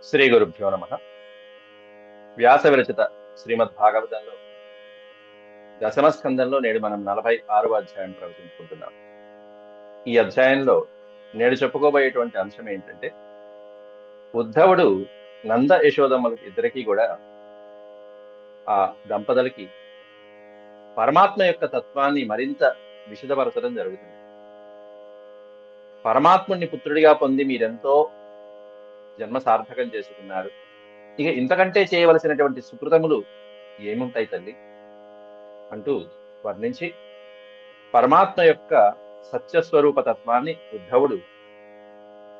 శ్రీ గురుభ్యో నమ. వ్యాస విరచిత శ్రీమద్ భాగవతంలో దశమ స్కందంలో నేడు మనం 46వ అధ్యాయం ప్రవచించుకుంటున్నాం. ఈ అధ్యాయంలో నేడు చెప్పుకోబోయేటువంటి అంశం ఏంటంటే, ఉద్ధవుడు నంద యశోదమ్మలకి ఇద్దరికీ కూడా, ఆ దంపతులకి పరమాత్మ యొక్క తత్వాన్ని మరింత విశదపరచడం జరుగుతుంది. పరమాత్ముని పుత్రుడిగా పొంది మీరెంతో జన్మ సార్థకం చేసుకున్నారు, ఇక ఇంతకంటే చేయవలసినటువంటి సుకృతములు ఏముంటాయి తల్లి అంటూ వర్ణించి పరమాత్మ యొక్క సత్యస్వరూప తత్వాన్ని ఉద్ధవుడు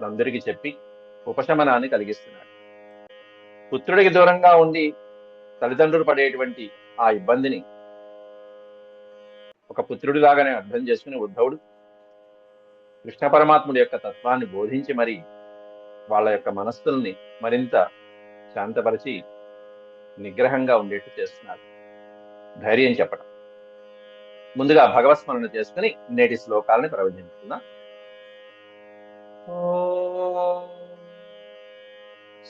నందుడికి చెప్పి ఉపశమనాన్ని కలిగిస్తున్నాడు. పుత్రుడికి దూరంగా ఉండి తల్లిదండ్రులు పడేటువంటి ఆ ఇబ్బందిని ఒక పుత్రుడిలాగానే అర్థం చేసుకుని ఉద్ధవుడు కృష్ణ పరమాత్ముడి యొక్క తత్వాన్ని బోధించి మరి వాళ్ళ యొక్క మనస్సుల్ని మరింత శాంతపరిచి నిగ్రహంగా ఉండేట్టు చేస్తున్నాడు. ధైర్యం చెప్పడం. ముందుగా భగవత్స్మరణ చేసుకుని నేటి శ్లోకాలని ప్రవచించుకుందాం.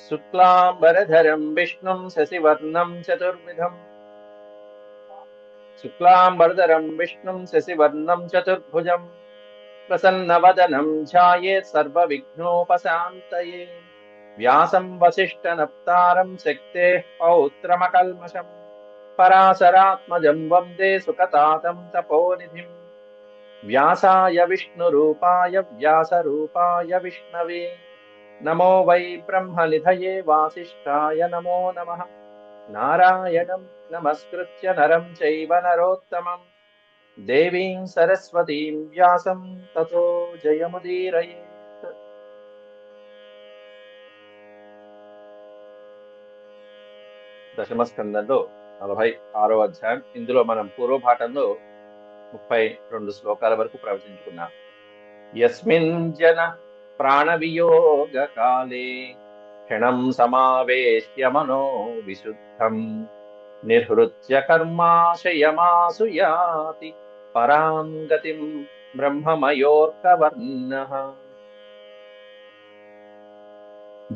శుక్లాంబరధరం విష్ణుం శశివర్ణం చతుర్విధం చతుర్భుజం ప్రసన్నవదనం ధ్యాయేత్ సర్వవిఘ్నోపశాంతయే. వ్యాసం వసిష్ఠనప్తారం శక్తేః పౌత్రమకల్మషం పరాశరాత్మజం వందే సుఖతాతం తపోనిధిం. వ్యాసాయ విష్ణురూపాయ వ్యాసరూపాయ విష్ణవే నమో వై బ్రహ్మనిధయే వాసిష్ఠాయ నమో నమః. నారాయణం నమస్కృత్య నరం చైవ నరోత్తమం దేవీం సరస్వతీం వ్యాసం తతో జయముదీరయేత్. దశమ స్కందంలో 46వ అధ్యాయం. ఇందులో మనం పూర్వపాఠంలో 32 శ్లోకాల వరకు ప్రవచించుకున్నాం. యస్మిన్ జన ప్రాణవియోగ కాలే క్షణం సమావేశ్య మనో విశుద్ధం నిర్హృత్య కర్మాశయమాసు యాతి పరాం గతిం బ్రహ్మమయోర్కవర్ణః.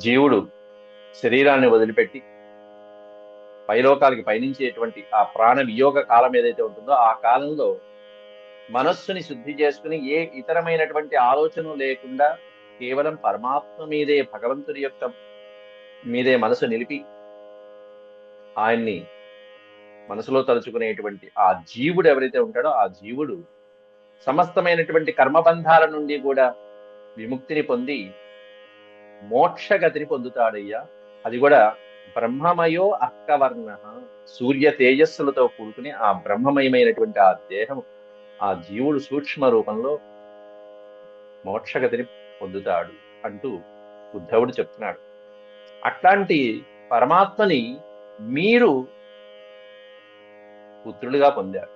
జీవుడు శరీరాన్ని వదిలిపెట్టి పైలోకాలకి పయనించేటువంటి ఆ ప్రాణ వియోగ కాలం ఏదైతే ఉంటుందో ఆ కాలంలో మనస్సుని శుద్ధి చేసుకుని ఏ ఇతరమైనటువంటి ఆలోచన లేకుండా కేవలం పరమాత్మ మీదే, భగవంతుడి యొక్క మీదే మనసు నిలిపి ఆయన్ని మనసులో తలుచుకునేటువంటి ఆ జీవుడు ఎవరైతే ఉంటాడో ఆ జీవుడు సమస్తమైనటువంటి కర్మబంధాల నుండి కూడా విముక్తిని పొంది మోక్షగతిని పొందుతాడయ్యా. అది కూడా బ్రహ్మమయో అర్కవర్ణ, సూర్య తేజస్సులతో కూడుకుని ఆ బ్రహ్మమయమైనటువంటి ఆ దేహం, ఆ జీవుడు సూక్ష్మ రూపంలో మోక్షగతిని పొందుతాడు అంటూ ఉద్ధవుడు చెప్తున్నాడు. అట్లాంటి పరమాత్మని మీరు పుత్రులుగా పొందారు.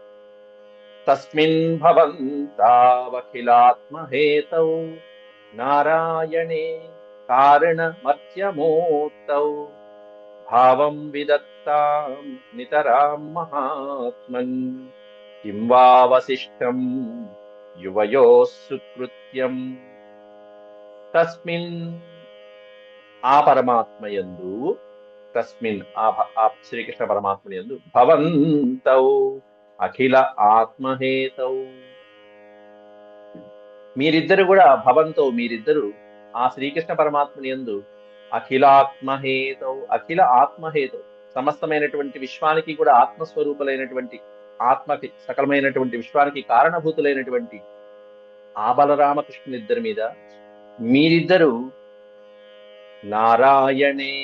తస్మిన్ భవంతావఖిలాత్మహేతౌ నారాయణే కారణమత్యమూర్తౌ భావం విదత్తాం నితరాం మహాత్మన్ కిం వా వసిష్ఠం యువయోః సుకృత్యం. తస్మిన్ ఆ పరమాత్మయందు, తస్మిన్ ఆ శ్రీకృష్ణ పరమాత్మయందు భవంతౌ అఖిల ఆత్మహేతౌ, మీరిద్దరు కూడా భవంతో మీరిద్దరు ఆ శ్రీకృష్ణ పరమాత్మని యందు అఖిలాత్మహేతౌ, అఖిల ఆత్మహేతౌ, సమస్తమైనటువంటి విశ్వానికి కూడా ఆత్మస్వరూపులైనటువంటి, ఆత్మకి సకలమైనటువంటి విశ్వానికి కారణభూతులైనటువంటి ఆ బలరామకృష్ణునిద్దరి మీద మీరిద్దరు నారాయణే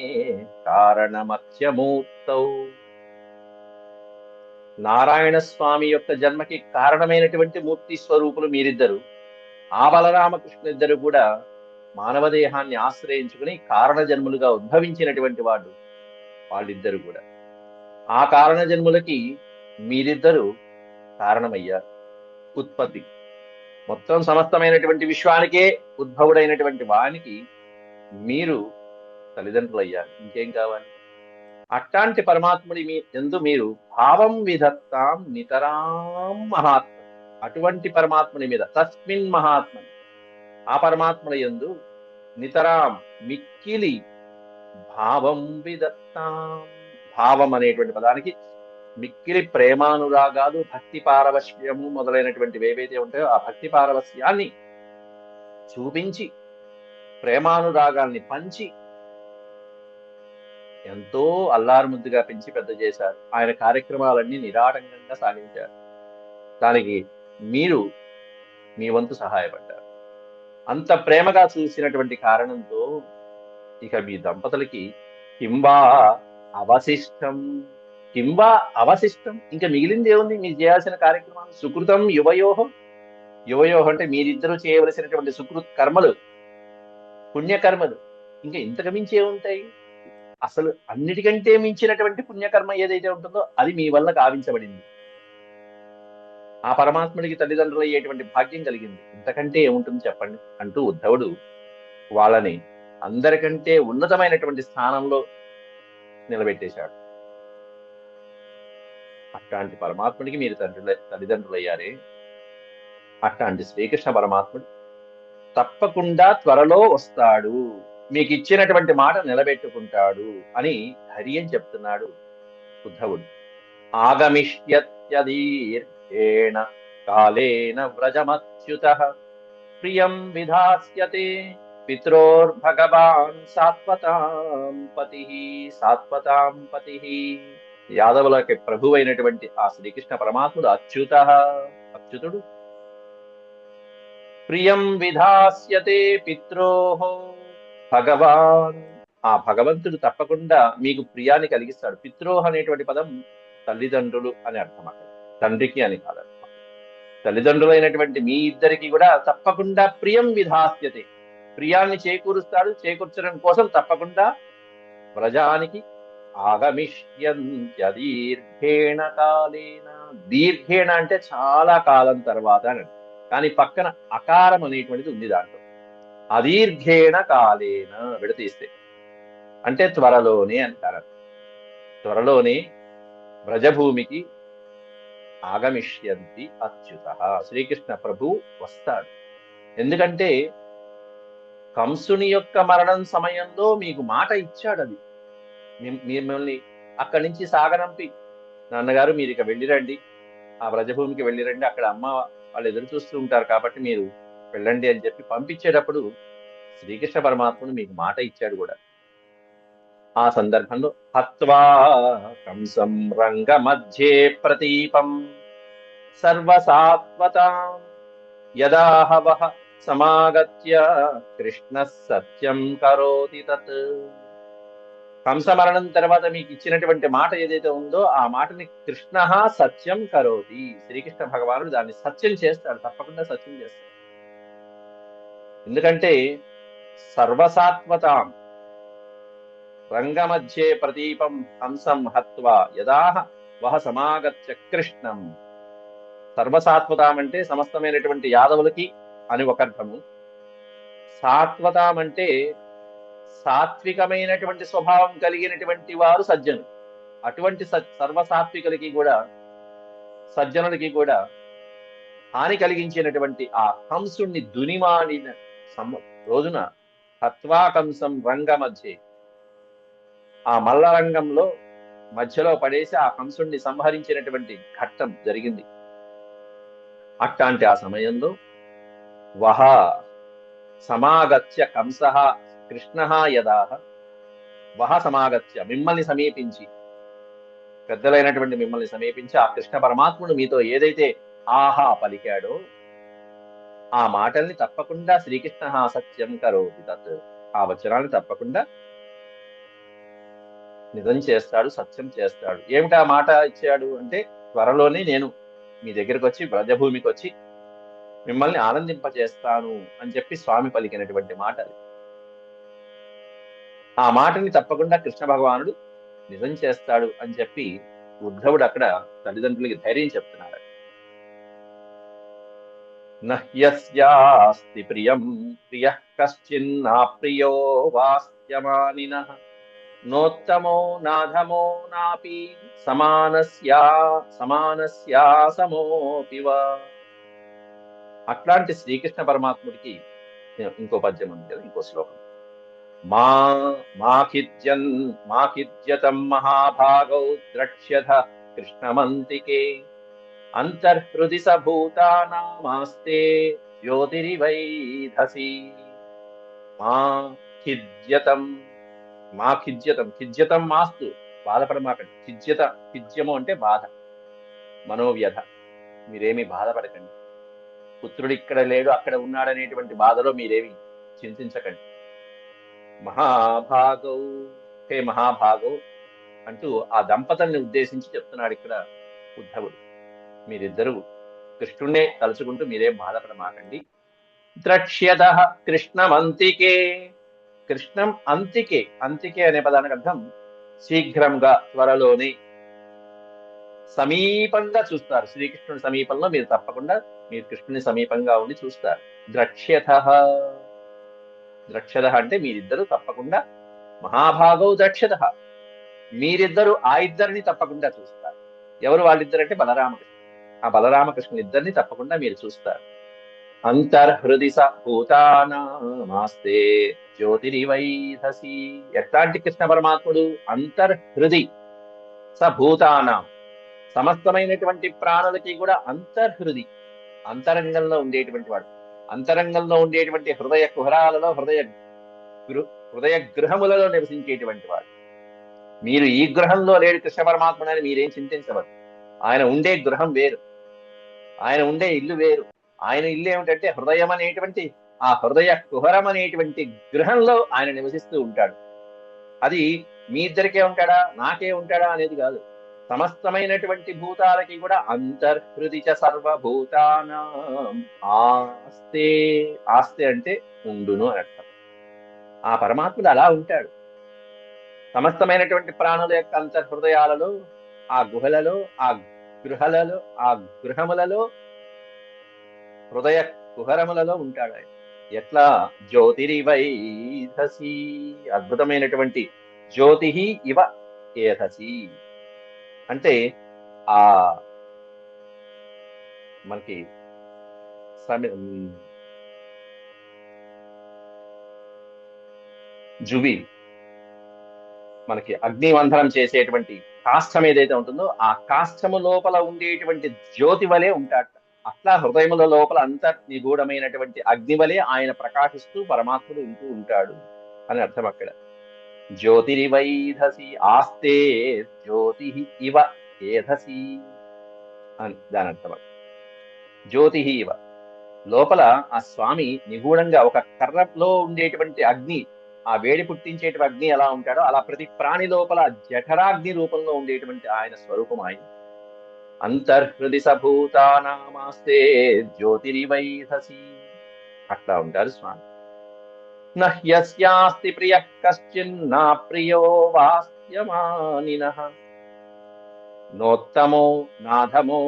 కారణమత్యమూర్తౌ, నారాయణ స్వామి యొక్క జన్మకి కారణమైనటువంటి మూర్తి స్వరూపులు మీరిద్దరు. ఆ బలరామకృష్ణునిద్దరు కూడా మానవ దేహాన్ని ఆశ్రయించుకుని కారణ జన్ములుగా ఉద్భవించినటువంటి వాళ్ళిద్దరు కూడా ఆ కారణ జన్ములకి మీరిద్దరు కారణమయ్యారు. ఉత్పత్తి మొత్తం సమస్తమైనటువంటి విశ్వానికే ఉద్భవుడైనటువంటి వానికి మీరు తల్లిదండ్రులు అయ్యారు. ఇంకేం కావాలి? అట్లాంటి పరమాత్ముడి యందు మీరు భావం విధత్తాం నితరాం మహాత్మ, అటువంటి పరమాత్ముని మీద, తస్మిన్ మహాత్మ, ఆ పరమాత్ముడి యందు నితరాం మిక్కిలి భావం విదత్తాం. భావం అనేటువంటి పదానికి మిక్కిలి ప్రేమానురాగాలు, భక్తి పారవశ్యము మొదలైనటువంటివి ఏవైతే ఉంటాయో ఆ భక్తి పారవశ్యాన్ని చూపించి ప్రేమానురాగాల్ని పంచి ఎంతో అల్లారుముద్దుగా పెంచి పెద్ద చేశారు. ఆయన కార్యక్రమాలన్నీ నిరాటంకంగా సాగించారు. దానికి మీరు మీ వంతు సహాయపడ్డారు. అంత ప్రేమగా చూసినటువంటి కారణంతో ఇక మీ దంపతులకి కింవా అవశిష్టం, కింవా అవశిష్టం, ఇంకా మిగిలింది ఏముంది? మీరు చేయాల్సిన కార్యక్రమాలు సుకృతం యువయోహం. యువయోహం అంటే మీరిద్దరూ చేయవలసినటువంటి సుకృత్ కర్మలు, పుణ్యకర్మలు. ఇంకా ఇంతకు మించి ఏముంటాయి? అసలు అన్నిటికంటే మించినటువంటి పుణ్యకర్మ ఏదైతే ఉంటుందో అది మీ వల్ల గావించబడింది. ఆ పరమాత్ముడికి తల్లిదండ్రులు అయ్యేటువంటి భాగ్యం కలిగింది. ఇంతకంటే ఏముంటుంది చెప్పండి అంటూ ఉద్ధవుడు వాళ్ళని అందరికంటే ఉన్నతమైనటువంటి స్థానంలో నిలబెట్టేశాడు. అట్లాంటి పరమాత్ముడికి మీరు తల్లిదండ్రులు అయ్యారే, అట్లాంటి శ్రీకృష్ణ పరమాత్ముడు తప్పకుండా త్వరలో వస్తాడు, మీకు ఇచ్చినటువంటి మాట నిలబెట్టుకుంటాడు అని ధైర్యం చెప్తున్నాడు ఉద్ధవుడు. ఆగమిష్యత్యదీర్ఘేణ కాలేన వ్రజమచ్యుతః ప్రియం విధాస్యతే పిత్రోర్భగవాన్ సాత్వతాం పతిః సాత్వతాం పతిః. యాదవులకి ప్రభు అయినటువంటి ఆ శ్రీకృష్ణ పరమాత్ముడు అచ్యుతుడు. ప్రియం విధాస్యతే పిత్రోః భగవాన్, ఆ భగవంతుడు తప్పకుండా మీకు ప్రియాన్ని కలిగిస్తాడు. పిత్రోహ అనేటువంటి పదం తల్లిదండ్రులు అని అర్థం. అక్కడ తండ్రికి అని కాదు. తల్లిదండ్రులైనటువంటి మీ ఇద్దరికి కూడా తప్పకుండా ప్రియం విధాస్యతే, ప్రియాన్ని చేకూరుస్తాడు. చేకూర్చడం కోసం తప్పకుండా వ్రజానికి ఆగమిష్యంత్యదీర్ఘేణ కాలేన. దీర్ఘేణ అంటే చాలా కాలం తర్వాత అని, కానీ పక్కన అకారం అనేటువంటిది ఉంది దాంట్లో. అదీర్ఘేణ కాలేన విడతీస్తే అంటే త్వరలోనే అంటారు. త్వరలోనే వ్రజభూమికి ఆగమిష్యంతి అచ్యుత, శ్రీకృష్ణ ప్రభు వస్తాడు. ఎందుకంటే కంసుని యొక్క మరణం సమయంలో మీకు మాట ఇచ్చాడు. అది మిమ్మల్ని అక్కడి నుంచి సాగనంపి, నాన్నగారు మీరు ఇక వెళ్ళిరండి, ఆ వ్రజభూమికి వెళ్ళిరండి, అక్కడ అమ్మ వాళ్ళు ఎదురు చూస్తూ ఉంటారు కాబట్టి మీరు వెళ్ళండి అని చెప్పి పంపించేటప్పుడు శ్రీకృష్ణ పరమాత్ముడు మీకు మాట ఇచ్చాడు కూడా. ఆ సందర్భంలో హత్వా కంసం రంగ మధ్యే ప్రతీపం సర్వసాత్వతాం యదాహవః సమాగత్య కృష్ణ సత్యం కరోతి తత్. కంస మరణం తర్వాత మీకు ఇచ్చినటువంటి మాట ఏదైతే ఉందో ఆ మాటని కృష్ణ సత్యం కరోతి, శ్రీకృష్ణ భగవానుడు దాన్ని సత్యం చేస్తాడు, తప్పకుండా సత్యం చేస్తాడు. ఎందుకంటే సర్వసాత్వతాం రంగమధ్యే ప్రదీపం హంసం హత్వా యదాహ వహ సమాగత్య కృష్ణం. సర్వసాత్వతాం అంటే సమస్తమైనటువంటి యాదవులకి అని ఒక అర్థము. సాత్వతాం అంటే సాత్వికమైనటువంటి స్వభావం కలిగినటువంటి వారు సజ్జనులు. అటువంటి సర్వసాత్వికులకి కూడా, సజ్జనులకి కూడా హాని కలిగించినటువంటి ఆ కంసుణ్ణి దునిమాడిన రోజున హత్వా కంసం రంగ మధ్యే, ఆ మల్ల రంగంలో మధ్యలో పడేసి ఆ కంసుణ్ణి సంహరించినటువంటి ఘట్టం జరిగింది. అట్లాంటి ఆ సమయంలో వహ సమాగత్య కంసః కృష్ణః యదాహ వహ సమాగత్య, మిమ్మల్ని సమీపించి, పెద్దలైనటువంటి మిమ్మల్ని సమీపించి ఆ కృష్ణ పరమాత్ముడు మీతో ఏదైతే ఆహా పలికాడో ఆ మాటల్ని తప్పకుండా శ్రీకృష్ణ సత్యం కరోతి తత్, ఆ వచనాన్ని తప్పకుండా నిజం చేస్తాడు, సత్యం చేస్తాడు. ఏమిటి ఆ మాట ఇచ్చాడు అంటే, త్వరలోనే నేను మీ దగ్గరకు వచ్చి వ్రజభూమికి వచ్చి మిమ్మల్ని ఆనందింపజేస్తాను అని చెప్పి స్వామి పలికినటువంటి మాట అది. ఆ మాటని తప్పకుండా కృష్ణ భగవానుడు నిజం చేస్తాడు అని చెప్పి ఉద్ధవుడు అక్కడ తల్లిదండ్రులకి ధైర్యం చెప్తున్నాడు. నహ్యస్యాస్తి ప్రియం ప్రియః కశ్చిన్నా ప్రియో వాస్యమానినః నోత్తమో నాధమో నాపి సమానస్యా సమోపివ. అట్లాంటి శ్రీకృష్ణ పరమాత్ముడికి ఇంకో పద్యం ఉంది కదా, ఇంకో శ్లోకం. మా మాఖిద్యతం మహాభాగౌ ద్రక్ష్యథ కృష్ణమంతికే అంతర్హృది సభూతానామాస్తే జ్యోతిరివైధసి. మా ఖిద్యతం మా ఖిద్యతం ఖిద్యతం మాస్తు, బాధపడమాకండి. ఖిద్యము అంటే బాధ, మనోవ్యధ. మీరేమి బాధపడకండి. పుత్రుడు ఇక్కడ లేడు అక్కడ ఉన్నాడనేటువంటి బాధలో మీరేమి చింతించకండి. మహాభాగౌ, హే మహాభాగౌ అంటూ ఆ దంపతుల్ని ఉద్దేశించి చెప్తున్నాడు ఇక్కడ ఉద్ధవుడు. మీరిద్దరూ కృష్ణుణ్ణే తలుచుకుంటూ మీరేం బాధపడమాకండి. ద్రక్ష్యత కృష్ణమంతికే. కృష్ణం అంతికే, అంతికే అనే పదానికి అర్థం శీఘ్రంగా, త్వరలోనే, సమీపంగా చూస్తారు. శ్రీకృష్ణుడి సమీపంలో మీరు తప్పకుండా మీరు కృష్ణుని సమీపంగా ఉండి చూస్తారు. ద్రక్ష్యత, ద్రక్ష్యత అంటే మీరిద్దరూ తప్పకుండా, మహాభాగౌ ద్రక్ష్యత, మీరిద్దరు ఆ ఇద్దరిని తప్పకుండా చూస్తారు. ఎవరు వాళ్ళిద్దరంటే బలరామకృష్ణ. ఆ బలరామకృష్ణుని ఇద్దరిని తప్పకుండా మీరు చూస్తారు. అంతర్హృది స భూతానామాస్తే జ్యోతిరివైధసి. ఎట్లాంటి కృష్ణ పరమాత్ముడు? అంతర్హృది స భూతానాం, సమస్తమైనటువంటి ప్రాణులకి కూడా అంతర్హృది, అంతరంగంలో ఉండేటువంటి వాడు. అంతరంగంలో ఉండేటువంటి హృదయ కుహరాలలో, హృదయ గృహములలో నివసించేటువంటి వాడు. మీరు ఈ గృహంలో లేడు కృష్ణ పరమాత్ముడు అని మీరేం చింతించవద్దు. ఆయన ఉండే గృహం వేరు, ఆయన ఉండే ఇల్లు వేరు. ఆయన ఇల్లు ఏమిటంటే హృదయం అనేటువంటి ఆ హృదయ కుహరం అనేటువంటి గృహంలో ఆయన నివసిస్తూ ఉంటాడు. అది మీ ఇద్దరికే ఉంటాడా, నాకే ఉంటాడా అనేది కాదు. సమస్తమైనటువంటి భూతాలకి కూడా అంతర్హృది చ సర్వభూతానాం ఆస్తే. ఆస్తే అంటే ఉండును అని అర్థం. ఆ పరమాత్ముడు అలా ఉంటాడు. సమస్తమైనటువంటి ప్రాణుల యొక్క అంతర్హృదయాలలో, ఆ గుహలలో, ఆ గృహలలో, ఆ గృహములలో, హృదయ కుహరములలో ఉంటాడు ఆయన. ఎట్లా? జ్యోతిరివైధసి, అద్భుతమైనటువంటి జ్యోతి ఇవ ఏధసి అంటే ఆ మనకి జువి, మనకి అగ్నివంధనం చేసేటువంటి కాష్టం ఏదైతే ఉంటుందో ఆ కాష్టము లోపల ఉండేటువంటి జ్యోతి వలె ఉంటాడు. అట్లా హృదయముల లోపల నిగూఢమైనటువంటి అగ్ని వలె ఆయన ప్రకాశిస్తూ పరమాత్ముడు ఉంటూ ఉంటాడు అని అర్థం అక్కడ. జ్యోతిరివైధసి ఆస్తే జ్యోతి ఇవ ఏధసి అని దాని అర్థం. జ్యోతి ఇవ, లోపల ఆ స్వామి నిగూఢంగా ఒక కర్రలో ఉండేటువంటి అగ్ని, ఆ వేడి పుట్టించేటువంటి అగ్ని ఎలా ఉంటాడో అలా ప్రతి ప్రాణి లోపల జఠరాగ్ని రూపంలో ఉండేటువంటి ఆయన స్వరూపం ఆయన. అంతర్హృది సభూతానామాస్తే జ్యోతిరివైధసి, అట్లా ఉంటారు స్వామి. నహ్యస్యాస్తి ప్రియ కశ్చిన్నా ప్రియో వాస్యమానినః నోత్తమో నాధమో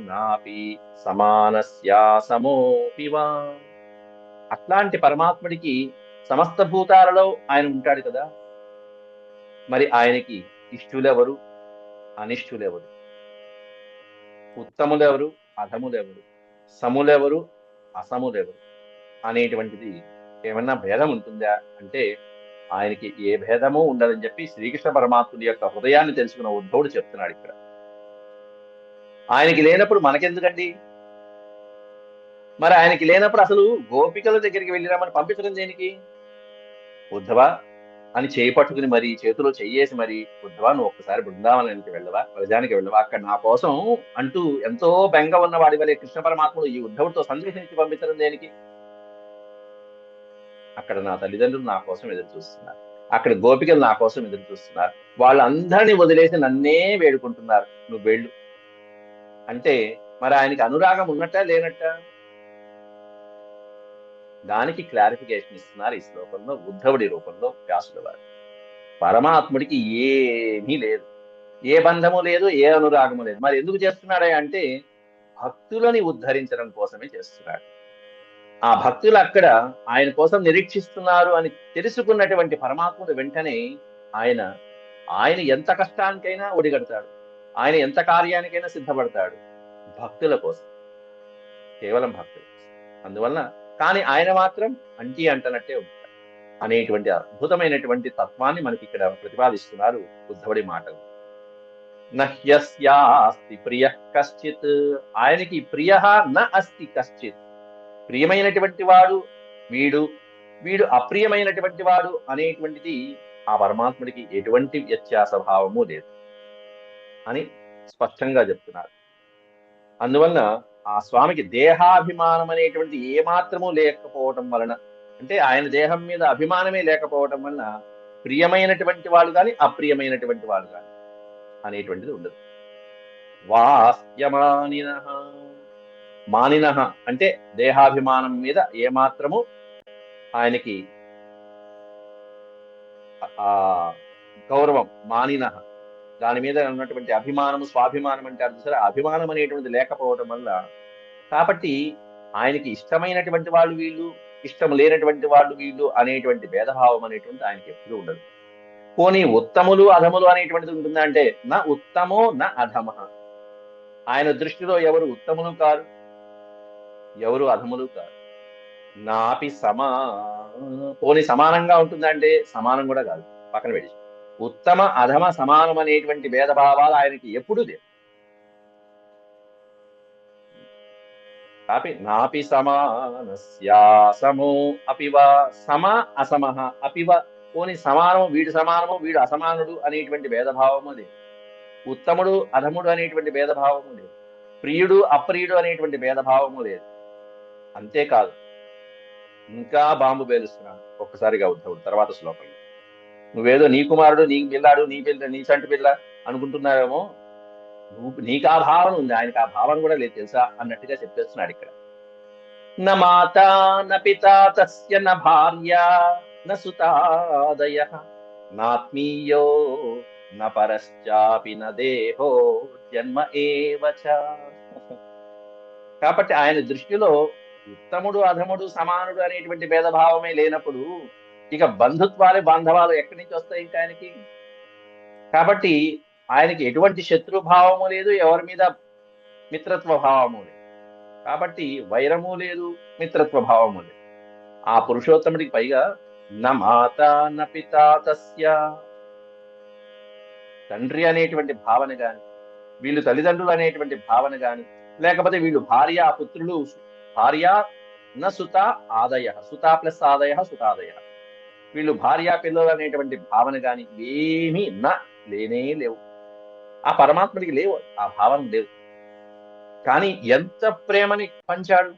నాపి సమానస్యా సమోపి వా. అట్లాంటి పరమాత్ముడికి సమస్త భూతాలలో ఆయన ఉంటాడు కదా. మరి ఆయనకి ఇష్టులెవరు, అనిష్టులెవరు, ఉత్తములెవరు, అధములెవరు, సములెవరు, అసములెవరు అనేటువంటిది ఏమన్నా భేదం ఉంటుందా అంటే ఆయనకి ఏ భేదమూ ఉండదని చెప్పి శ్రీకృష్ణ పరమాత్ముడి యొక్క హృదయాన్ని తెలుసుకున్న ఉద్ధవుడు చెప్తున్నాడు ఇక్కడ. ఆయనకి లేనప్పుడు మనకెందుకండి? మరి ఆయనకి లేనప్పుడు అసలు గోపికల దగ్గరికి వెళ్ళిరామని పంపించడం దేనికి? ఉద్ధవా అని చేయి పట్టుకుని మరి చేతిలో చెయ్యేసి మరి, ఉద్ధవా నువ్వు ఒక్కసారి బృందావనానికి వెళ్ళవా, ప్రజానికి వెళ్ళవా, అక్కడ నా కోసం అంటూ ఎంతో బెంగ ఉన్న వాడి వలె కృష్ణ పరమాత్ముడు ఈ ఉద్ధవుడితో సందేశం ఇచ్చి పంపించడం దేనికి? అక్కడ నా తల్లిదండ్రులు నా కోసం ఎదురు చూస్తున్నారు, అక్కడ గోపికలు నా కోసం ఎదురు చూస్తున్నారు, వాళ్ళందరినీ వదిలేసి నన్నే వేడుకుంటున్నారు, నువ్వు వెళ్ళు అంటే మరి ఆయనకి అనురాగం ఉన్నట్టా లేనట్టా? దానికి క్లారిఫికేషన్ ఇస్తున్నారు ఈ శ్లోకంలో ఉద్ధవుడి రూపంలో వ్యాసుల వారు. పరమాత్ముడికి ఏమీ లేదు, ఏ బంధము లేదు, ఏ అనురాగము లేదు. మరి ఎందుకు చేస్తున్నాడే అంటే భక్తులని ఉద్ధరించడం కోసమే చేస్తున్నాడు. ఆ భక్తులు అక్కడ ఆయన కోసం నిరీక్షిస్తున్నారు అని తెలుసుకున్నటువంటి పరమాత్ముడు వెంటనే ఆయన ఆయన ఎంత కష్టానికైనా ఒడిగడతాడు, ఆయన ఎంత కార్యానికైనా సిద్ధపడతాడు భక్తుల కోసం, కేవలం భక్తుల కోసం. అందువలన కానీ ఆయన మాత్రం అంటనట్టే ఉంటాడు. అనేటువంటి అద్భుతమైనటువంటి తత్వాన్ని మనకి ఇక్కడ ప్రతిపాదిస్తున్నారు ఉద్ధవుడి మాటలు. నహ్యస్యాస్తి ప్రియ కశ్చిత్, ఆయనకి ప్రియ న అస్తి కశ్చిత్, ప్రియమైనటువంటి వాడు వీడు, వీడు అప్రియమైనటువంటి వాడు అనేటువంటిది ఆ పరమాత్ముడికి ఎటువంటి వ్యత్యాస భావము లేదు అని స్పష్టంగా చెప్తున్నారు. అందువలన ఆ స్వామికి దేహాభిమానం అనేటువంటిది ఏమాత్రము లేకపోవటం వలన, అంటే ఆయన దేహం మీద అభిమానమే లేకపోవటం వలన ప్రియమైనటువంటి వాళ్ళు కానీ అప్రియమైనటువంటి వాళ్ళు కానీ అనేటువంటిది ఉండదు. వాస్యమానిన, మానిన అంటే దేహాభిమానం మీద ఏమాత్రము ఆయనకి ఆ గౌరవం, మానిన దాని మీద ఉన్నటువంటి అభిమానము, స్వాభిమానం అంటే అర్థం సరే, అభిమానం అనేటువంటిది లేకపోవడం వల్ల, కాబట్టి ఆయనకి ఇష్టమైనటువంటి వాళ్ళు వీళ్ళు, ఇష్టం లేనటువంటి వాళ్ళు వీళ్ళు అనేటువంటి భేదభావం అనేటువంటి ఆయనకి ఎప్పుడూ ఉండదు. పోనీ ఉత్తములు అధములు అనేటువంటిది ఉంటుందా అంటే నా ఉత్తమో నా అధమ, ఆయన దృష్టిలో ఎవరు ఉత్తములు కారు, ఎవరు అధములు కారు. నాపి సమా, పోనీ సమానంగా ఉంటుందా అంటే సమానం కూడా కాదు, పక్కన పెట్టి. ఉత్తమ అధమ సమానం అనేటువంటి భేదభావాలు ఆయనకి ఎప్పుడూ లేవు. కాపి నాపి సమానస్యాసమో అపివ, సమ అసమః అపివ, పోని సమానము వీడు సమానము వీడు అసమానుడు అనేటువంటి భేదభావము లేదు. ఉత్తముడు అధముడు అనేటువంటి భేదభావము లేదు. ప్రియుడు అప్రియుడు అనేటువంటి భేదభావము లేదు. అంతేకాదు, ఇంకా బాంబు పేలుస్తున్నాను ఒక్కసారిగా ఉద్ధవుడు తర్వాత శ్లోకంలో. నువ్వేదో నీ కుమారుడు, నీ పిల్లాడు, నీ పిల్ల, నీ చంటి పిల్ల అనుకుంటున్నావేమో, నీకు ఆ భావన ఉంది, ఆయనకు ఆ భావన కూడా లేదు తెలుసా అన్నట్టుగా చెప్పేస్తున్నాడు ఇక్కడ. న మాత న పిత తస్య న భార్య న సుతాదయః నాత్మీయో న పరశ్చాపి న దేహో జన్మ ఏవ చ. కాబట్టి ఆయన దృష్టిలో ఉత్తముడు అధముడు సమానుడు అనేటువంటి భేదభావమే లేనప్పుడు ఇక బంధుత్వాలు బాంధవాలు ఎక్కడి నుంచి వస్తాయి ఇంకా ఆయనకి? కాబట్టి ఆయనకి ఎటువంటి శత్రుభావము లేదు, ఎవరి మీద మిత్రత్వ భావము లేదు. కాబట్టి వైరము లేదు, మిత్రత్వ భావము లేదు. ఆ పురుషోత్తముడికి పైగా న మాత న పిత తస్య, తండ్రి అనేటువంటి భావన గాని, వీళ్ళు తల్లిదండ్రులు అనేటువంటి భావన గాని, లేకపోతే వీళ్ళు భార్య పుత్రులు, భార్య న సుత ఆదయ, సుత ప్లస్ ఆదయ సుతాదయ, వీళ్ళు భార్య పిల్లలు అనేటువంటి భావన గాని ఏమీ లేనే లేవు. ఆ పరమాత్ముడికి లేవు, ఆ భావన లేవు. కానీ ఎంత ప్రేమని పంచాడు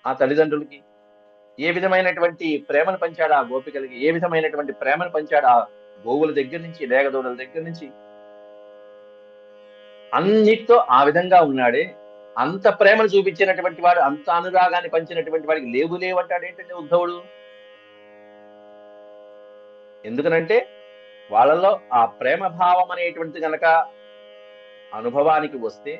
ఆ తల్లిదండ్రులకి, ఏ విధమైనటువంటి ప్రేమను పంచాడు ఆ గోపికలకి, ఏ విధమైనటువంటి ప్రేమను పంచాడు ఆ గోవుల దగ్గర నుంచి, లేగదూడల దగ్గర నుంచి, అన్నిటితో ఆ విధంగా ఉన్నాడే. అంత ప్రేమను చూపించినటువంటి వాడు, అంత అనురాగాన్ని పంచినటువంటి వాడికి లేవు లేవంటాడు ఏంటంటే ఉద్ధవుడు. ఎందుకనంటే వాళ్ళలో ఆ ప్రేమ భావం అనేటువంటిది గనక అనుభవానికి వస్తే,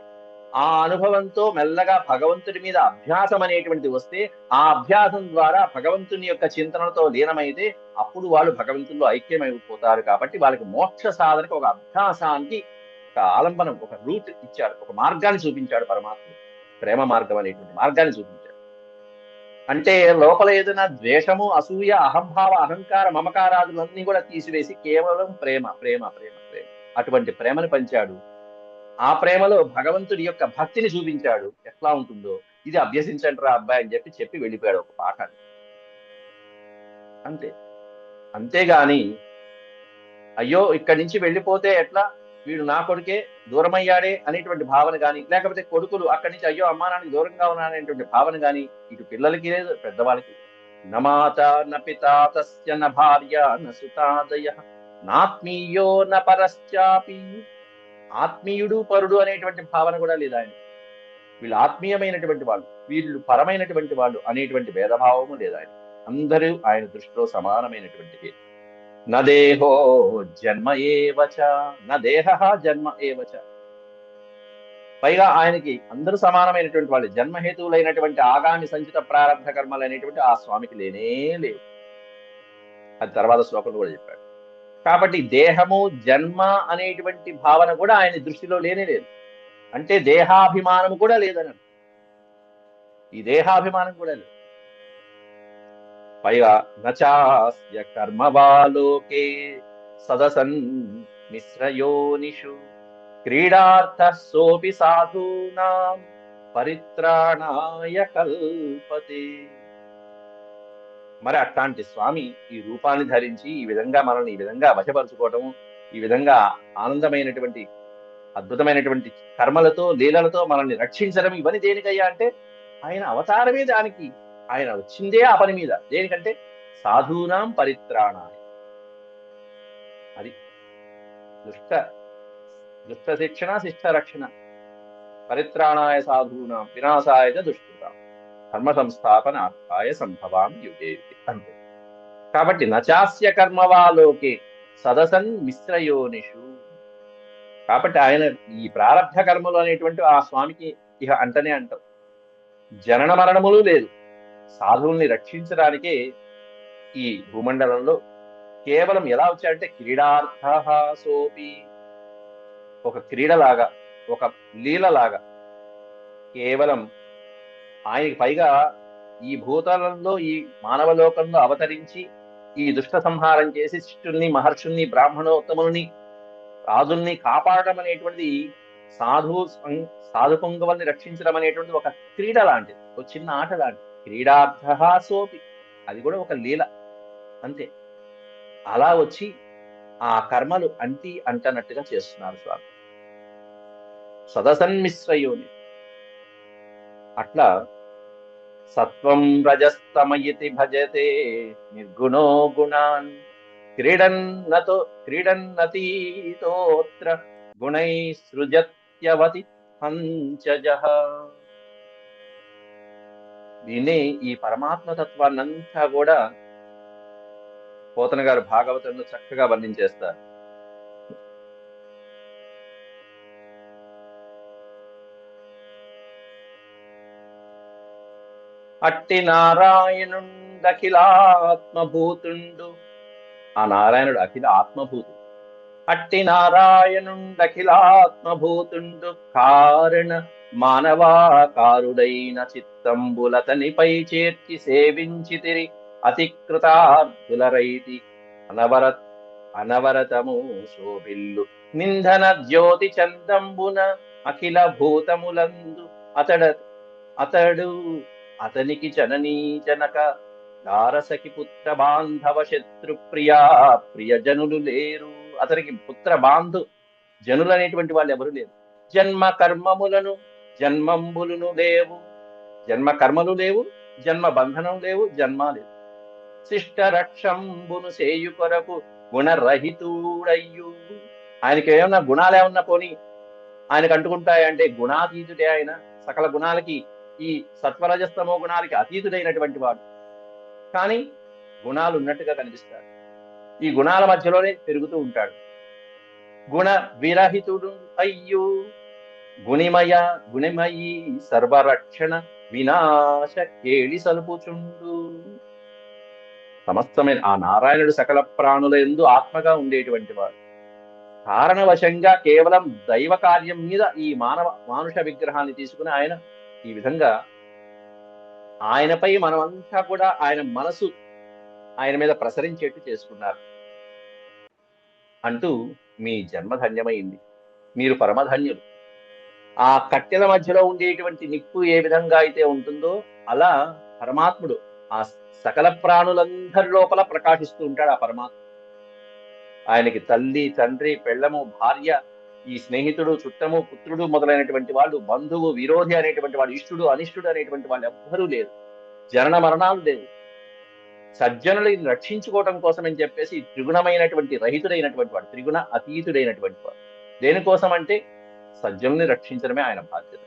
ఆ అనుభవంతో మెల్లగా భగవంతుడి మీద అభ్యాసం అనేటువంటిది వస్తే, ఆ అభ్యాసం ద్వారా భగవంతుని యొక్క చింతనతో లీనమైతే అప్పుడు వాళ్ళు భగవంతుల్లో ఐక్యమైపోతారు. కాబట్టి వాళ్ళకి మోక్ష సాధనకు ఒక అభ్యాసానికి ఒక ఆలంబనం, ఒక రూట్ ఇచ్చాడు, ఒక మార్గాన్ని చూపించాడు పరమాత్మ. ప్రేమ మార్గం అనేటువంటి మార్గాన్ని చూపించాడు. అంటే లోపల ఏదైనా ద్వేషము, అసూయ, అహంభావ, అహంకార, మమకారాదులన్నీ కూడా తీసివేసి కేవలం ప్రేమ ప్రేమ ప్రేమ ప్రేమ, అటువంటి ప్రేమను పంచాడు. ఆ ప్రేమలో భగవంతుడి యొక్క భక్తిని చూపించాడు. ఎట్లా ఉంటుందో ఇది అభ్యసించండి రా అబ్బాయి అని చెప్పి వెళ్ళిపోయాడు ఒక పాఠాన్ని. అంతే. అంతేగాని అయ్యో ఇక్కడి నుంచి వెళ్ళిపోతే ఎట్లా, వీడు నా కొడుకే దూరమయ్యాడే అనేటువంటి భావన కానీ, లేకపోతే కొడుకులు అక్కడి నుంచి అయ్యో అమ్మా నాన్నకి దూరంగా ఉన్నాననేటువంటి భావన కానీ ఇటు పిల్లలకి లేదు, పెద్దవాళ్ళకి. నమాత న పిత తస్య న భార్య న సుతాదయ నాత్మీయో న పరశ్చాపి, ఆత్మీయుడు పరుడు అనేటువంటి భావన కూడా లేదు ఆయన. వీళ్ళు ఆత్మీయమైనటువంటి వాళ్ళు, వీళ్ళు పరమైనటువంటి వాళ్ళు అనేటువంటి భేదభావము లేదు ఆయన. అందరూ ఆయన దృష్టిలో సమానమైనటువంటి. నదేహో జన్మ ఏవచ, నదేహ జన్మ ఏవచ. పైగా ఆయనకి అందరూ సమానమైనటువంటి వాళ్ళు, జన్మహేతువులైనటువంటి ఆగామి సంచిత ప్రారంభ కర్మలు అనేటువంటి ఆ స్వామికి లేనే లేవు. అది తర్వాత శ్లోకంలో కూడా చెప్పాడు. కాబట్టి దేహము జన్మ అనేటువంటి భావన కూడా ఆయన దృష్టిలో లేనే లేదు. అంటే దేహాభిమానము కూడా లేదని, ఈ దేహాభిమానం కూడా లేదు. పైగా నచాస్య కర్మవాలోకే సదసన్ మిశ్రయోనిషు క్రీడార్థ సోపి సాధూనాం పరిత్రాణాయ కల్పతే. మరి అట్లాంటి స్వామి ఈ రూపాన్ని ధరించి ఈ విధంగా మనల్ని ఈ విధంగా వశపరుచుకోవటం, ఈ విధంగా ఆనందమైనటువంటి అద్భుతమైనటువంటి కర్మలతో లీలలతో మనల్ని రక్షించడం, ఇవన్నీ దేనికయ్యా అంటే ఆయన అవతారమే దానికి. ఆయన వచ్చిందే ఆ పని మీద. దేనికంటే సాధూనాం పరిత్రాణాయ. అది దుష్ట శిక్షణ శిష్ట రక్షణ. పరిత్రాణాయ సాధూనాం వినాశాయ దుష్కృతాం ధర్మ సంస్థాపనార్థాయ సంభవాం యుగే యుగే. అంతే. కాబట్టి నచాస్య కర్మవాలోకే సదసన్ మిశ్రయోనిషు. కాబట్టి ఆయన ఈ ప్రారబ్ధ కర్మలు అనేటువంటి ఆ స్వామికి ఇక అంటనే అంటారు. జనన మరణములు లేదు. సాధువుల్ని రక్షించడానికే ఈ భూమండలంలో కేవలం ఎలా వచ్చాడంటే క్రీడార్థ సోపి, ఒక క్రీడలాగా, ఒక లీలలాగా కేవలం ఆయనకి పైగా ఈ భూతలంలో ఈ మానవ లోకంలో అవతరించి ఈ దుష్ట సంహారం చేసి శిష్టుల్ని మహర్షుల్ని బ్రాహ్మణోత్తముల్ని రాజుల్ని కాపాడడం అనేటువంటిది సాధు పొంగవల్ని రక్షించడం అనేటువంటి ఒక క్రీడ లాంటిది, ఒక చిన్న ఆట లాంటిది. క్రీడార్థ సోపి, అది కూడా ఒక లీల అంతే. అలా వచ్చి ఆ కర్మలు అంటనట్టుగా చేస్తున్నారు స్వామి. సదసన్మిశ్రయోని. అట్లా సత్వం రజస్తమయతి భజతే నిర్గుణో గుణాన్ క్రీడన్నతీతోత్ర గుణై సృజత్యవతి పంచజః. దీన్ని ఈ పరమాత్మ తత్వాన్నంతా కూడా పోతన గారు భాగవతంలో చక్కగా వర్ణించేస్తారు. అట్టి నారాయణుండఖిలాత్మభూతుండు. ఆ నారాయణుడు అఖిల ఆత్మభూతుడు. అట్టి నారాయణుండఖిలాత్మభూతుండు కారణ మానవాకారుడైన చిత్తంబులతనిపై చేర్చి సేవించితిరి అతికృతార్థులరైతి అనవరతము శోభిల్లు నిందన జ్యోతి చందంబున అఖిల భూతములందు అతడు అతనికి జననీ జనక దారసకి పుత్ర బాంధవ శత్రు ప్రియజనులు లేరు. అతనికి పుత్ర బాంధు జనులు అనేటువంటి వాళ్ళు ఎవరు లేరు. జన్మ కర్మములను జన్మంబులను లేవు, జన్మ కర్మలు లేవు, జన్మ బంధనం లేవు, జన్మ లేదు. శిష్ట రక్షంబును సేయు కొరకు గుణరహితుడయ్యు. ఆయనకి ఏమన్నా గుణాలు ఏమన్నా పోని ఆయనకు అంటుకుంటాయంటే గుణాతీతుడే ఆయన. సకల గుణాలకి ఈ సత్వరజస్తమో గుణాలకి అతీతుడైనటువంటి వాడు. కానీ గుణాలు ఉన్నట్టుగా కనిపిస్తాడు. ఈ గుణాల మధ్యలోనే పెరుగుతూ ఉంటాడు. గుణ విరహితుడు అయ్యు గుణిమయి సర్వరక్షణ వినాశ కేళి సలుపుచుండు. సమస్తమైన ఆ నారాయణుడు సకల ప్రాణుల యందు ఆత్మగా ఉండేటువంటి వాడు. కారణవశంగా కేవలం దైవ కార్యం మీద ఈ మానుష విగ్రహాన్ని తీసుకుని ఆయన ఈ విధంగా ఆయనపై మనమంతా కూడా ఆయన మనసు ఆయన మీద ప్రసరించేట్టు చేసుకున్నారు. అంటూ మీ జన్మ ధన్యమైంది, మీరు పరమధన్యులు. ఆ కట్టెల మధ్యలో ఉండేటువంటి నిప్పు ఏ విధంగా అయితే ఉంటుందో అలా పరమాత్ముడు ఆ సకల ప్రాణులందరి లోపల ప్రకాశిస్తూ ఉంటాడు. ఆ పరమాత్మ ఆయనకి తల్లి, తండ్రి, పెళ్ళము, భార్య, ఈ స్నేహితుడు, చుట్టము, పుత్రుడు మొదలైనటువంటి వాళ్ళు, బంధువు, విరోధి అనేటువంటి వాడు, ఇష్టుడు, అనిష్టుడు అనేటువంటి వాళ్ళు ఎవ్వరూ లేరు. జనన మరణాలు లేవు. సజ్జనులను రక్షించుకోవటం కోసం అని చెప్పేసి త్రిగుణమైనటువంటి రహితుడైనటువంటి వాడు, త్రిగుణ అతీతుడైనటువంటి వాడు. దేనికోసం అంటే సజ్జనుల్ని రక్షించడమే ఆయన బాధ్యత.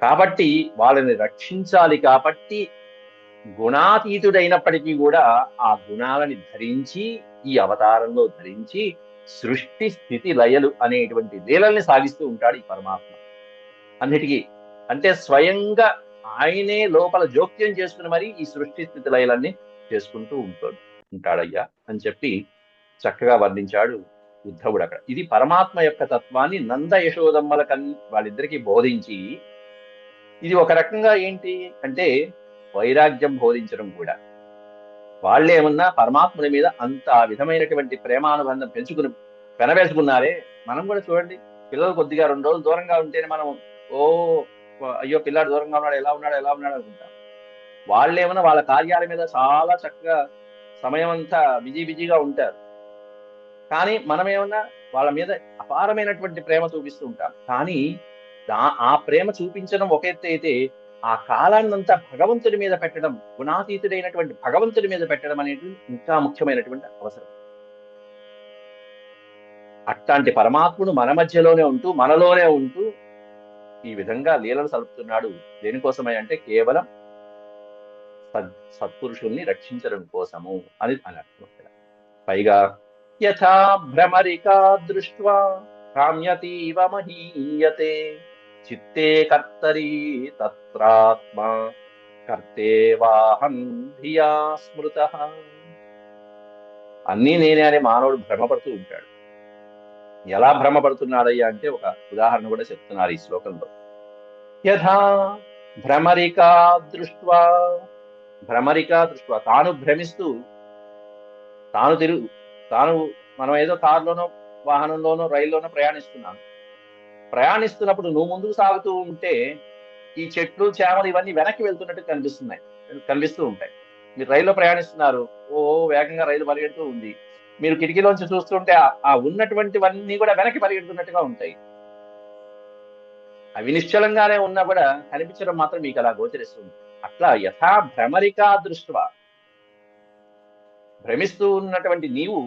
కాబట్టి వాళ్ళని రక్షించాలి. కాబట్టి గుణాతీతుడైనప్పటికీ కూడా ఆ గుణాలని ధరించి ఈ అవతారంలో ధరించి సృష్టి స్థితి లయలు అనేటువంటి లీలల్ని సాగిస్తూ ఉంటాడు ఈ పరమాత్మ. అన్నిటికీ అంటే స్వయంగా ఆయనే లోపల జోక్యం చేసుకుని మరి ఈ సృష్టి స్థితి లయలన్నీ చేసుకుంటూ ఉంటాడయ్యా అని చెప్పి చక్కగా వర్ణించాడు ఉద్ధవుడు అక్కడ. ఇది పరమాత్మ యొక్క తత్వాన్ని నంద యశోదమ్మల వాళ్ళిద్దరికీ బోధించి, ఇది ఒక రకంగా ఏంటి అంటే వైరాగ్యం బోధించడం కూడా. వాళ్ళేమన్నా పరమాత్ముడి మీద అంత విధమైనటువంటి ప్రేమానుబంధం పెంచుకుని పెనవేసుకున్నారే. మనం కూడా చూడండి, పిల్లలు కొద్దిగా 2 రోజులు దూరంగా ఉంటేనే మనం ఓ అయ్యో పిల్లాడు దూరంగా ఉన్నాడు, ఎలా ఉన్నాడు ఎలా ఉన్నాడు అనుకుంటాం. వాళ్ళేమన్నా వాళ్ళ కార్యాల మీద చాలా చక్కగా సమయం అంతా బిజీగా ఉంటారు. కానీ మనమేమన్నా వాళ్ళ మీద అపారమైనటువంటి ప్రేమ చూపిస్తూ ఉంటాం. కానీ ఆ ప్రేమ చూపించడం ఒక ఎత్తు అయితే, ఆ కాలాన్నంతా భగవంతుడి మీద పెట్టడం, గుణాతీతుడైనటువంటి భగవంతుడి మీద పెట్టడం అనేది ఇంకా ముఖ్యమైనటువంటి అవసరం. అట్లాంటి పరమాత్ముడు మన మధ్యలోనే ఉంటూ, మనలోనే ఉంటూ ఈ విధంగా లీలలు సలుపుతున్నాడు. దేనికోసమై అంటే కేవలం సత్పురుషుల్ని రక్షించడం కోసము అని అర్థం. పైగా యథా భ్రమరికా దృష్ట్వా కామ్యతీవ మహీయతే చిత్తే కర్తరీ తత్రాత్మా కర్తేవాహం ధియా స్మృతః. అన్నీ నేనే అనే మానవుడు భ్రమపడుతూ ఉంటాడు. ఎలా భ్రమపడుతున్నాడయ్యా అంటే ఒక ఉదాహరణ కూడా చెప్తున్నారు ఈ శ్లోకంలో. యథా భ్రమరికా దృష్ట్వా, భ్రమరికా దృష్ట్వా తాను భ్రమిస్తూ తాను మనం ఏదో కారులోనో వాహనంలోనో రైల్లోనో ప్రయాణిస్తున్నప్పుడు నువ్వు ముందుకు సాగుతూ ఉంటే ఈ చెట్లు చేమలు ఇవన్నీ వెనక్కి వెళ్తున్నట్టు కనిపిస్తూ ఉంటాయి. మీరు రైల్లో ప్రయాణిస్తున్నారు, ఓ వేగంగా రైలు పరిగెడుతూ ఉంది. మీరు కిటికీలోంచి చూస్తుంటే ఆ ఉన్నటువంటివన్నీ కూడా వెనక్కి పరిగెడుతున్నట్టుగా ఉంటాయి. అవి నిశ్చలంగానే ఉన్నా కూడా కనిపించడం మాత్రం మీకు అలా గోచరిస్తుంది. అట్లా యథా భ్రమరికా దృష్ట్వా, భ్రమిస్తూ ఉన్నటువంటి నీవు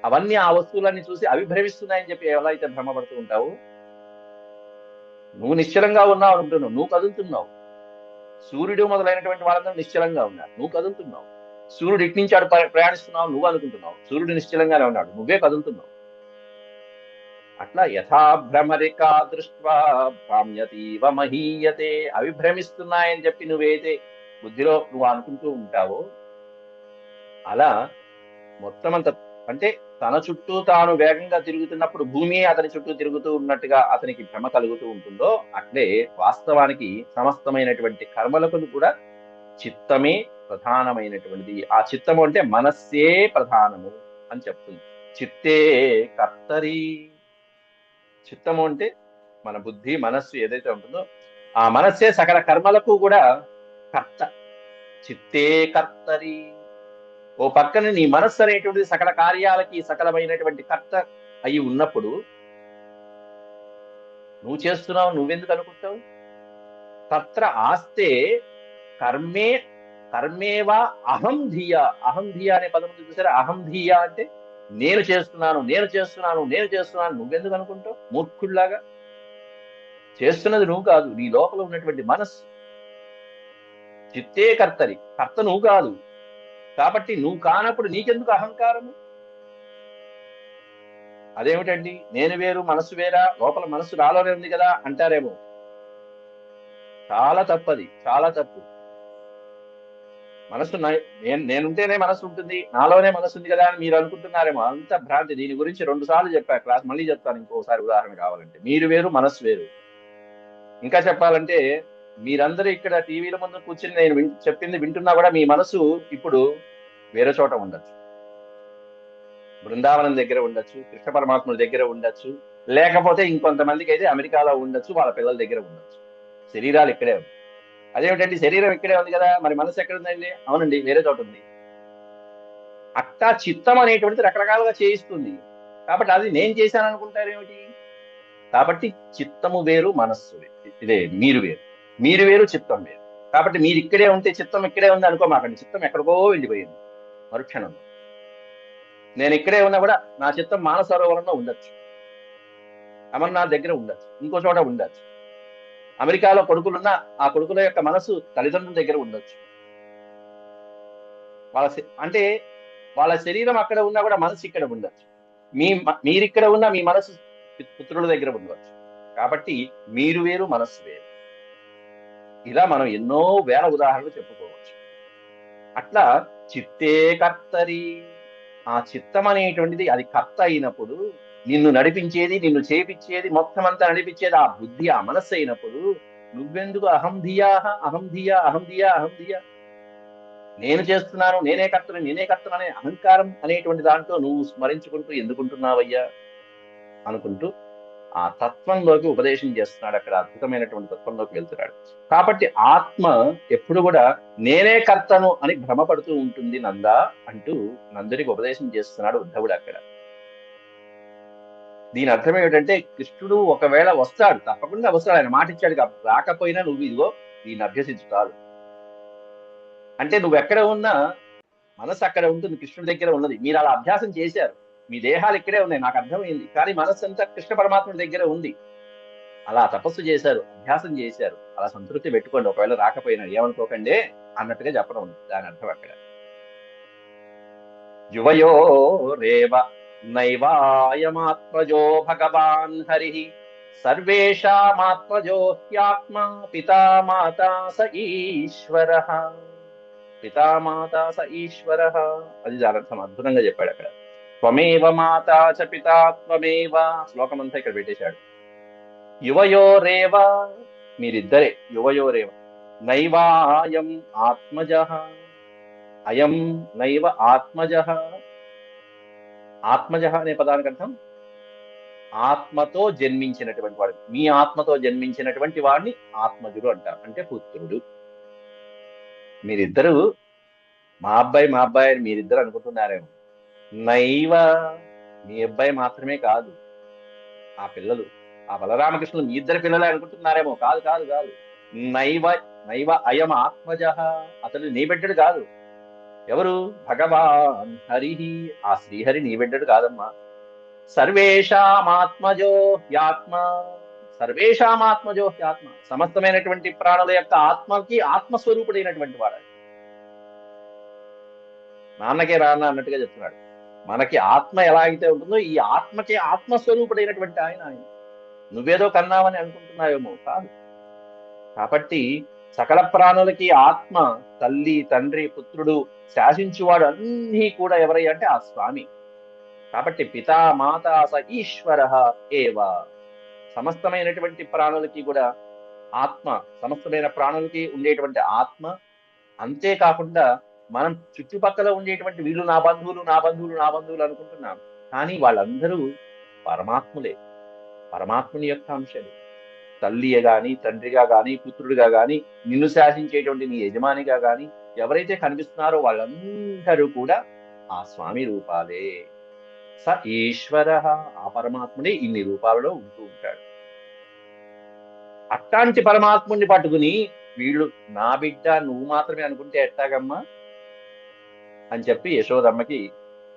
అవన్నీ ఆ వస్తువులన్నీ చూసి అవి భ్రమిస్తున్నాయని చెప్పి ఎలా అయితే భ్రమపడుతూ ఉంటావు, నువ్వు నిశ్చలంగా ఉన్నావు అంటున్నావు, నువ్వు కదులుతున్నావు. సూర్యుడు మొదలైనటువంటి వాళ్ళందరూ నిశ్చలంగా ఉన్నారు, నువ్వు కదులుతున్నావు. సూర్యుడు ఇటు నుంచి ఆడు ప్రయాణిస్తున్నావు, నువ్వు అనుకుంటున్నావు. సూర్యుడు నిశ్చలంగానే ఉన్నాడు, నువ్వే కదులుతున్నావు. అట్లా యథా భ్రమరికా దృష్ట్వా భ్రామ్యతీవ మహీయతే, అవి భ్రమిస్తున్నాయని చెప్పి నువ్వేదైతే బుద్ధిలో నువ్వు అనుకుంటూ ఉంటావో, అలా మొత్తం అంత అంటే తన చుట్టూ తాను వేగంగా తిరుగుతున్నప్పుడు భూమి అతని చుట్టూ తిరుగుతూ ఉన్నట్టుగా అతనికి భ్రమ కలుగుతూ ఉంటుందో, అట్లే వాస్తవానికి సమస్తమైనటువంటి కర్మలకు కూడా చిత్తమే ప్రధానమైనటువంటిది. ఆ చిత్తము అంటే మనస్సే ప్రధానము అని చెప్తుంది. చిత్తే కర్తరి, చిత్తము అంటే మన బుద్ధి మనస్సు ఏదైతే ఉంటుందో ఆ మనస్సే సకల కర్మలకు కూడా కర్త. చిత్తే కర్తరి, ఓ పక్కన నీ మనస్సు అనేటువంటిది సకల కార్యాలకి సకలమైనటువంటి కర్త అయి ఉన్నప్పుడు నువ్వు చేస్తున్నావు, నువ్వెందుకు అనుకుంటావు? తత్ర ఆస్తే కర్మేవా అహం ధియా, అహం ధియా అనే పదం చూసారా? అహం ధియా అంటే నేను చేస్తున్నాను నువ్వెందుకు అనుకుంటావు? మూర్ఖుల్లాగా. చేస్తున్నది నువ్వు కాదు, నీ లోపల ఉన్నటువంటి మనస్సు. చిత్తే కర్తరి, కర్త నువ్వు కాదు. కాబట్టి నువ్వు కానప్పుడు నీకెందుకు అహంకారము? అదేమిటండి, నేను వేరు మనస్సు వేరా, లోపల మనస్సు నాలోనే ఉంది కదా అంటారేమో. చాలా తప్పది, చాలా తప్పు. మనస్సు నేనుంటేనే మనస్సు ఉంటుంది, నాలోనే మనస్సు ఉంది కదా అని మీరు అనుకుంటున్నారేమో. అంత భ్రాంతి. దీని గురించి 2 సార్లు చెప్పా క్లాస్, మళ్ళీ చెప్తాను ఇంకోసారి ఉదాహరణ కావాలంటే. మీరు వేరు మనస్సు వేరు. ఇంకా చెప్పాలంటే మీరందరూ ఇక్కడ టీవీల ముందు కూర్చుని నేను చెప్పింది వింటున్నా కూడా మీ మనసు ఇప్పుడు వేరే చోట ఉండొచ్చు. బృందావనం దగ్గర ఉండొచ్చు, కృష్ణ పరమాత్ముడి దగ్గర ఉండొచ్చు, లేకపోతే ఇంకొంతమందికి అయితే అమెరికాలో ఉండొచ్చు, వాళ్ళ పిల్లల దగ్గర ఉండొచ్చు. శరీరాలు ఇక్కడే ఉంది. అదేమిటండి, శరీరం ఇక్కడే ఉంది కదా, మరి మనసు ఎక్కడ ఉందండి? అవునండి, వేరే చోట ఉంది. అట్టా చిత్తం అనేటువంటిది రకరకాలుగా చేయిస్తుంది. కాబట్టి అది నేను చేశాను అనుకుంటారేమిటి? కాబట్టి చిత్తము వేరు, మనస్సు ఇదే మీరు వేరు, మీరు వేరు, చిత్తం వేరు. కాబట్టి మీరు ఇక్కడే ఉంటే చిత్తం ఇక్కడే ఉంది అనుకోమాకండి. చిత్తం ఎక్కడికో వెళ్ళిపోయింది మరుక్షణంలో. నేను ఇక్కడే ఉన్నా కూడా నా చిత్తం మానసరోవరంలో ఉండొచ్చు, అమర్నాథ్ దగ్గర ఉండొచ్చు, ఇంకో చోట ఉండొచ్చు. అమెరికాలో కొడుకులున్నా ఆ కొడుకుల యొక్క మనసు తల్లిదండ్రుల దగ్గర ఉండొచ్చు. అంటే వాళ్ళ శరీరం అక్కడ ఉన్నా కూడా మనసు ఇక్కడ ఉండొచ్చు. మీరిక్కడ ఉన్నా మీ మనసు పుత్రుల దగ్గర ఉండవచ్చు. కాబట్టి మీరు వేరు, మనస్సు వేరు. ఇలా మనం ఎన్నో వేల ఉదాహరణలు చెప్పుకోవచ్చు. అట్లా చిత్తే కర్తరి, ఆ చిత్తం అనేటువంటిది అది కర్త అయినప్పుడు, నిన్ను నడిపించేది, నిన్ను చేపించేది, మొత్తం అంతా నడిపించేది ఆ బుద్ధి, ఆ మనస్సు అయినప్పుడు నువ్వెందుకు అహం ధియా అహం ధియా అహం ధియా అహం ధియా? నేను చేస్తున్నాను, నేనే కర్తను అనే అహంకారం అనేటువంటి దాంట్లో నువ్వు స్మరించుకుంటూ ఎందుకుంటున్నావయ్యా అనుకుంటూ ఆ తత్వంలోకి ఉపదేశం చేస్తున్నాడు. అక్కడ అద్భుతమైనటువంటి తత్వంలోకి వెళ్తున్నాడు. కాబట్టి ఆత్మ ఎప్పుడు కూడా నేనే కర్తను అని భ్రమపడుతూ ఉంటుంది నందా అంటూ నందునికి ఉపదేశం చేస్తున్నాడు ఉద్ధవుడు అక్కడ. దీని అర్థం ఏమిటంటే కృష్ణుడు ఒకవేళ వస్తాడు, తప్పకుండా వస్తాడు, ఆయన మాట ఇచ్చాడు కాబట్టి. రాకపోయినా నువ్వు ఇదిగో దీన్ని అభ్యసించు చాలు. అంటే నువ్వు ఎక్కడ ఉన్నా మనసు అక్కడ ఉంటుంది, కృష్ణుడి దగ్గర ఉన్నది. మీరు అలా అభ్యాసం చేశారు, మీ దేహాలు ఇక్కడే ఉన్నాయి, నాకు అర్థమైంది. కానీ మనస్సు అంతా కృష్ణ పరమాత్ముడి దగ్గర ఉంది. అలా తపస్సు చేశారు, అభ్యాసం చేశారు, అలా సంతృప్తి పెట్టుకోండి. ఒకవేళ రాకపోయినా ఏమనుకోకండి అన్నట్టుగా చెప్పడం ఉంది దాని అర్థం అక్కడ. యువయో రేవ నైవాయమాత్మజో భగవాన్ హరి సర్వేషామాత్మజో హ్యాత్మ పితామాతా స ఈశ్వర. పితామాతా స ఈశ్వర, అది దాని అర్థం. అద్భుతంగా చెప్పాడు అక్కడ. త్వమేవ మాతా చ పితా త్వమేవ, శ్లోకం అంతా ఇక్కడ పెట్టేశాడు. యువయోరేవ, మీరిద్దరే. యువయోరేవ నైవాయం ఆత్మజ, అయం నైవ ఆత్మజ. ఆత్మజ అనే పదానికి అర్థం ఆత్మతో జన్మించినటువంటి వాడు. మీ ఆత్మతో జన్మించినటువంటి వాడిని ఆత్మజుడు అంటారు, అంటే పుత్రుడు. మీరిద్దరు మా అబ్బాయి అని మీరిద్దరు అనుకుంటున్నారేమో. నైవ, మీ అబ్బాయి మాత్రమే కాదు, ఆ పిల్లలు, ఆ బలరామకృష్ణులు మీ ఇద్దరు పిల్లలే అనుకుంటున్నారేమో. కాదు కాదు కాదు. నైవ నైవ అయం ఆత్మజ, అతడు నీ బిడ్డడు కాదు. ఎవరు? భగవాన్ హరి, ఆ శ్రీహరి నీ బిడ్డడు కాదమ్మా. సర్వేషామాత్మజో హ్యాత్మ, సర్వేషామాత్మజో హ్యాత్మ, సమస్తమైనటువంటి ప్రాణుల యొక్క ఆత్మకి ఆత్మస్వరూపుడైనటువంటి వాడు. నాన్నకే రాన్న అన్నట్టుగా చెప్తున్నాడు. మనకి ఆత్మ ఎలా అయితే ఉంటుందో ఈ ఆత్మకి ఆత్మస్వరూపుడైనటువంటి ఆయన. నువ్వేదో కన్నావని అనుకుంటున్నావేమో, కాదు. కాబట్టి సకల ప్రాణులకి ఆత్మ, తల్లి, తండ్రి, పుత్రుడు, శాసించువాడు అన్నీ కూడా ఎవరయ్యా అంటే ఆ స్వామి. కాబట్టి పితా మాతా స ఈశ్వర ఏవ, సమస్తమైనటువంటి ప్రాణులకి కూడా ఆత్మ, సమస్తమైన ప్రాణులకి ఉండేటువంటి ఆత్మ. అంతేకాకుండా మనం చుట్టుపక్కల ఉండేటువంటి వీళ్ళు నా బంధువులు నా బంధువులు నా బంధువులు అనుకుంటున్నాం, కానీ వాళ్ళందరూ పరమాత్ములే, పరమాత్ముని యొక్క అంశాలు. తల్లిగా గాని, తండ్రిగా గాని, పుత్రుడిగా గాని, నిన్ను శాసించేటువంటి నీ యజమానిగా గాని ఎవరైతే కనిపిస్తున్నారో వాళ్ళందరూ కూడా ఆ స్వామి రూపాలే. స ఈశ్వర, ఆ పరమాత్ముడే ఇన్ని రూపాలలో ఉంటూ ఉంటాడు. అట్లాంటి పరమాత్ముడిని పట్టుకుని వీళ్ళు నా బిడ్డ నువ్వు మాత్రమే అనుకుంటే ఎట్టాగమ్మా అని చెప్పి యశోదమ్మకి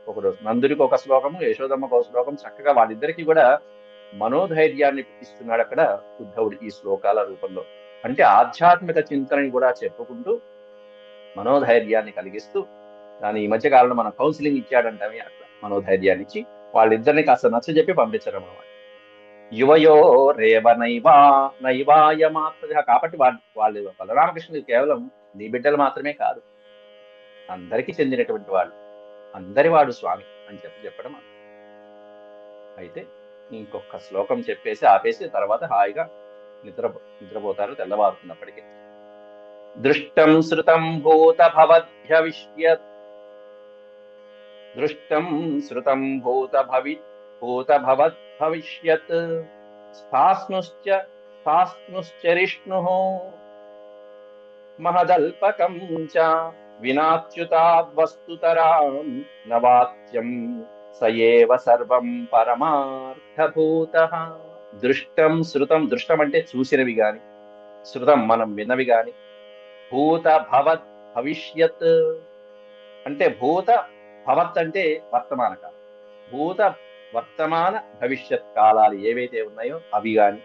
ఒకడు, నందుడికి ఒక శ్లోకము, యశోదమ్మకు ఒక శ్లోకం, చక్కగా వాళ్ళిద్దరికీ కూడా మనోధైర్యాన్ని ఇస్తున్నాడు అక్కడ ఉద్ధవుడు ఈ శ్లోకాల రూపంలో. అంటే ఆధ్యాత్మిక చింతనని కూడా చెప్పుకుంటూ మనోధైర్యాన్ని కలిగిస్తూ, దాని ఈ మధ్య కాలంలో మనం కౌన్సిలింగ్ ఇచ్చాడంటే అట్లా మనోధైర్యాన్ని ఇచ్చి వాళ్ళిద్దరిని కాస్త నచ్చజెప్పి పంపించడం అన్నమాట. యువయో రేవ నైవాయమాత్మజ, కాబట్టి వాళ్ళు బలరామకృష్ణుడు కేవలం నీ బిడ్డలు మాత్రమే కాదు, అందరికీ చెందినటువంటి వాళ్ళు, అందరి వాడు స్వామి అని చెప్పడం. అయితే ఇంకొక శ్లోకం చెప్పేసి ఆపేసి తర్వాత హాయిగా నిద్రపోతారు తెల్లవారుతున్నప్పటికీ. దృష్టం శృతం భూత భవద్భవిష్యత్, దృష్టం శృతం భూత భవద్భవిష్యత్, స్థాస్నుశ్చరిష్ణుః మహదల్పకం చ వినాచ్యుతాద్వస్తుతరాం నవాచ్యం సయేవ సర్వం పరమార్థభూతః. దృష్టం శృతం, దృష్టం అంటే చూసినవి గాని, శృతం మనం విన్నవి గాని, భూత భవత్ భవిష్యత్ అంటే భూత భవత్ అంటే వర్తమాన కాలం, భూత వర్తమాన భవిష్యత్ కాలాలు ఏవైతే ఉన్నాయో అవి గాని,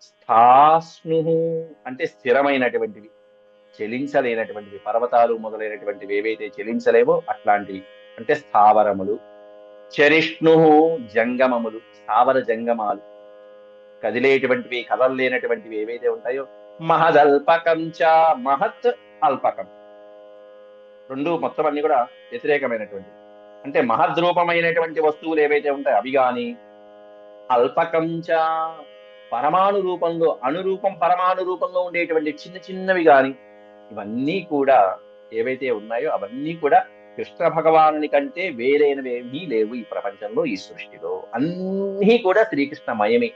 స్థాస్ను అంటే స్థిరమైనటువంటివి, చెలించలేనటువంటివి, పర్వతాలు మొదలైనటువంటివి ఏవైతే చెలించలేవో అట్లాంటివి అంటే స్థావరములు, చరిష్ణు జంగమములు, స్థావర జంగమాలు, కదిలేటువంటివి కదలలేనటువంటివి ఏవైతే ఉంటాయో, మహదల్పకం చ, మహత్ అల్పకం రెండు మొత్తం అన్ని కూడా వ్యతిరేకమైనటువంటివి. అంటే మహద్రూపమైనటువంటి వస్తువులు ఏవైతే ఉంటాయో అవి గాని, అల్పకం చ పరమాణు రూపంలో, అణురూపం పరమాణు రూపంలో ఉండేటువంటి చిన్న చిన్నవి గాని, ఇవన్నీ కూడా ఏవైతే ఉన్నాయో అవన్నీ కూడా కృష్ణ భగవానుని కంటే వేరైనవేమీ లేవు ఈ ప్రపంచంలో, ఈ సృష్టిలో. అన్నీ కూడా శ్రీకృష్ణమయమే.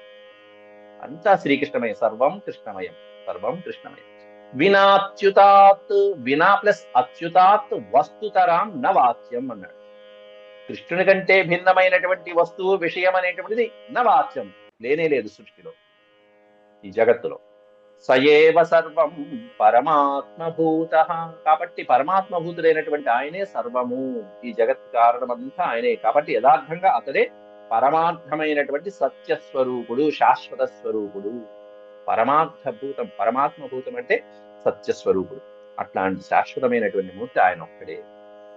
అంతా శ్రీకృష్ణమయం. సర్వం కృష్ణమయం, సర్వం కృష్ణమయం. వినాచ్యుతాత్, వినా ప్లస్ అచ్యుతాత్ వస్తుతరాం న వాచ్యం అన్నాడు. కృష్ణుని కంటే భిన్నమైనటువంటి వస్తువు, విషయం అనేటువంటిది నవాచ్యం, లేనే లేదు సృష్టిలో, ఈ జగత్తులో. సయేవ సర్వం పరమాత్మభూత. కాబట్టి పరమాత్మభూతుడైనటువంటి ఆయనే సర్వము, ఈ జగత్ కారణమంతా ఆయనే. కాబట్టి యథార్థంగా అతడే పరమార్థమైనటువంటి సత్యస్వరూపుడు, శాశ్వత స్వరూపుడు. పరమార్థభూతం, పరమాత్మభూతం అంటే సత్యస్వరూపుడు. అట్లాంటి శాశ్వతమైనటువంటి మూర్తి ఆయన ఒక్కడే.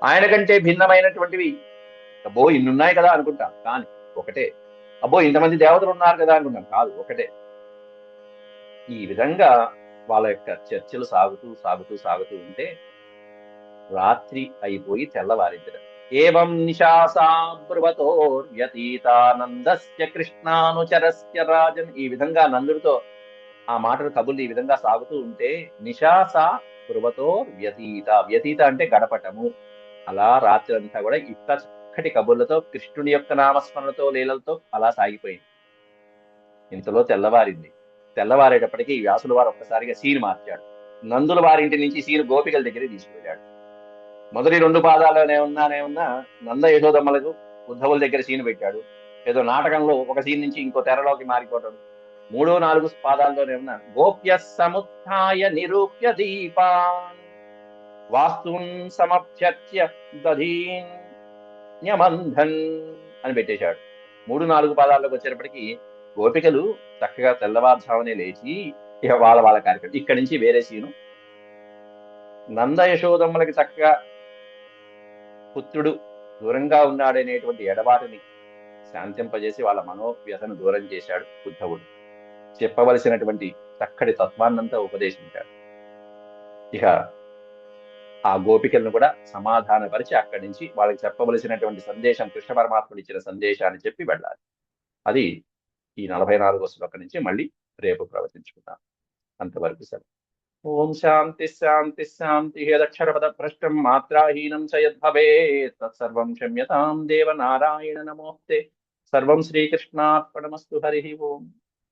ఆయన కంటే భిన్నమైనటువంటివి అబ్బో ఇన్నున్నాయి కదా అనుకుంటాం, కానీ ఒకటే. అబ్బో ఇంతమంది దేవతలు ఉన్నారు కదా అనుకుంటాం, కాదు, ఒకటే. ఈ విధంగా వాళ్ళ యొక్క చర్చలు సాగుతూ సాగుతూ సాగుతూ ఉంటే రాత్రి అయిపోయి తెల్లవారింది. ఏవం నిశాసా బ్రువతోర్వ్యతీతానందస్య కృష్ణానుచరస్య రాజన్. ఈ విధంగా నందుడితో ఆ మాటలు, కబుర్లు ఈ విధంగా సాగుతూ ఉంటే నిశాస బ్రువతోర్వ్యతీత, వ్యతీత అంటే గడపటము. అలా రాత్రి అంతా కూడా ఇట్ట చక్కటి కబుర్లతో, కృష్ణుని యొక్క నామస్మరణతో, లీలలతో అలా సాగిపోయింది. ఇంతలో తెల్లవారింది. తెల్లవారేటప్పటికీ వ్యాసుల వారు ఒక్కసారిగా సీన్ మార్చాడు. నందుల వారింటి నుంచి సీన్ గోపికల దగ్గరికి తీసుకువెళ్ళాడు. మొదటి 2 పాదాలనేమన్నా నంద యశోదమ్మలకు ఉద్ధవుల దగ్గర సీన్ పెట్టాడు. ఏదో నాటకంలో ఒక సీన్ నుంచి ఇంకో తెరలోకి మారిపోవడం. 3, 4 పాదాల్లోనేమన్నా గోప్య సముత్థాయ నిరూప్య దీపాన్ వాస్తూన్ సమభ్యర్చ్య దధీన్యమంధన్ అని పెట్టేశాడు. 3, 4 పాదాల్లోకి వచ్చేటప్పటికి గోపికలు చక్కగా తెల్లవారుజామునే లేచి ఇక వాళ్ళ కార్యక్రమం. ఇక్కడి నుంచి వేరే సీను. నంద యశోదమ్మలకి చక్కగా పుత్రుడు దూరంగా ఉన్నాడనేటువంటి ఎడబాటుని శాంతింపజేసి వాళ్ళ మనోవ్యతను దూరం చేశాడు ఉద్ధవుడు. చెప్పవలసినటువంటి చక్కటి తత్వాన్నంతా ఉపదేశించాడు. ఇక ఆ గోపికలను కూడా సమాధానపరిచి అక్కడి నుంచి వాళ్ళకి చెప్పవలసినటువంటి సందేశం, కృష్ణ పరమాత్ముడు ఇచ్చిన సందేశాన్ని చెప్పి వెళ్ళాలి. అది ఈ 44వ శ్లోకం నుంచి మళ్ళీ రేపు ప్రవచించుకుందాం. అంతవరకు సరే. ఓం శాంతి శాంతి శాంతి. యదక్షరపద భ్రష్టం మాత్రాహీనం చ యద్భవేత్ తత్సర్వం క్షమ్యతాం దేవ నారాయణ నమోస్తే. సర్వం శ్రీకృష్ణార్పణమస్తు. హరి ఓం.